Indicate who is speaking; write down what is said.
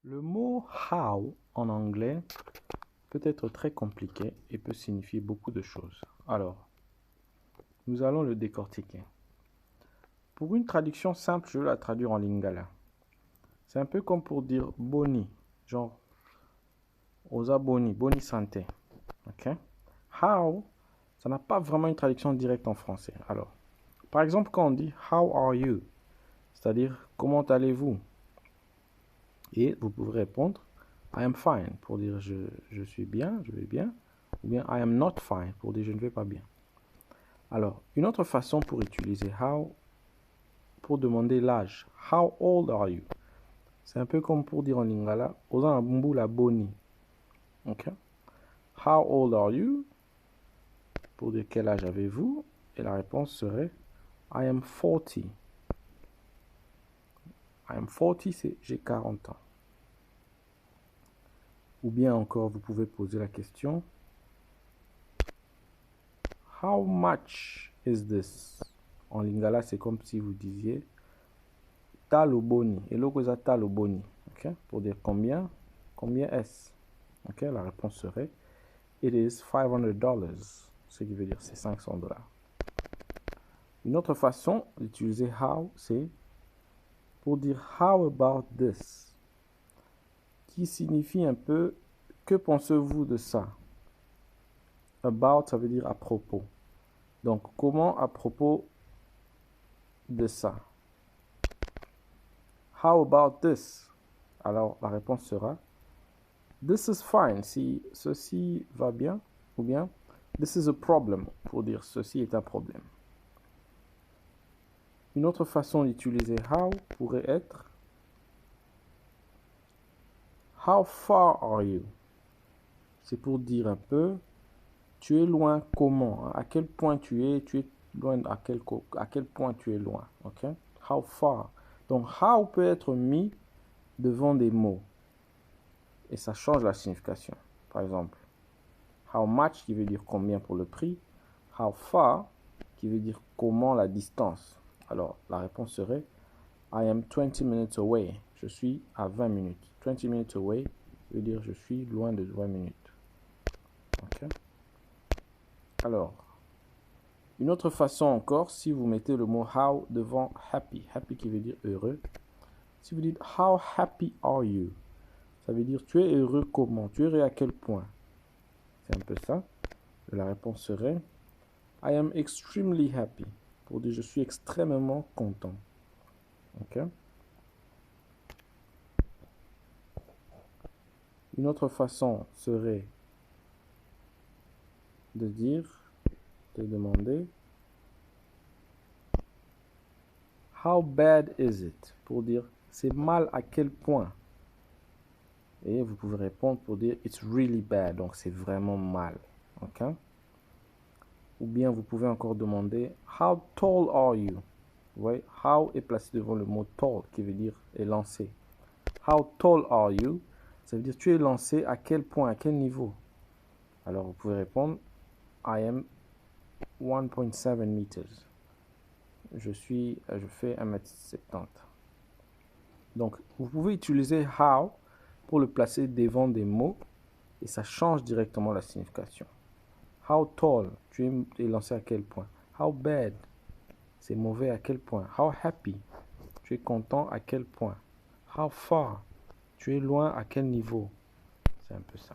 Speaker 1: Le mot how en anglais peut être très compliqué et peut signifier beaucoup de choses. Alors, nous allons le décortiquer. Pour une traduction simple, je vais la traduire en lingala. C'est un peu comme pour dire boni, genre osa boni, boni santé. Ok? How, ça n'a pas vraiment une traduction directe en français. Alors, par exemple, quand on dit how are you, c'est-à-dire comment allez-vous? Et vous pouvez répondre I am fine pour dire je suis bien, je vais bien. Ou bien I am not fine pour dire je ne vais pas bien. Alors, une autre façon pour utiliser how, pour demander l'âge. How old are you? C'est un peu comme pour dire en lingala, oza mbumbu la boni. Ok? How old are you? Pour dire quel âge avez-vous? Et la réponse serait I am 40. I am 40, c'est j'ai 40 ans. Ou bien encore, vous pouvez poser la question How much is this? En lingala, c'est comme si vous disiez talo boni. Et l'autre, talo boni. Okay? Pour dire combien est-ce? Okay? La réponse serait It is $500. Ce qui veut dire c'est $500. Une autre façon d'utiliser how, c'est pour dire how about this? Qui signifie un peu que pensez-vous de ça? About, ça veut dire à propos. Donc, comment à propos de ça? How about this? Alors, la réponse sera This is fine, si ceci va bien, ou bien This is a problem, pour dire ceci est un problème. Une autre façon d'utiliser how pourrait être How far are you? C'est pour dire un peu tu es loin comment? À quel point tu es loin à quel point tu es loin, ok? How far? Donc how peut être mis devant des mots et ça change la signification. Par exemple, how much qui veut dire combien pour le prix, how far qui veut dire comment la distance. Alors la réponse serait I am 20 minutes away. Je suis à 20 minutes. 20 minutes away veut dire je suis loin de 20 minutes. Ok? Alors, une autre façon encore, si vous mettez le mot how devant happy, happy qui veut dire heureux. Si vous dites how happy are you, ça veut dire tu es heureux comment, tu es heureux à quel point. C'est un peu ça. Et la réponse serait I am extremely happy, pour dire je suis extrêmement content. Ok? Une autre façon serait de dire, de demander How bad is it? Pour dire c'est mal à quel point. Et vous pouvez répondre pour dire it's really bad, donc c'est vraiment mal. Ok? Ou bien vous pouvez encore demander How tall are you? Vous voyez, how est placé devant le mot tall qui veut dire est lancé. How tall are you? Ça veut dire tu es lancé à quel point, à quel niveau? Alors vous pouvez répondre I am 1.7 meters. Je fais 1m70. Donc vous pouvez utiliser how pour le placer devant des mots et ça change directement la signification. How tall, tu es lancé à quel point? How bad, c'est mauvais à quel point? How happy, tu es content à quel point? How far, tu es loin à quel niveau? C'est un peu ça.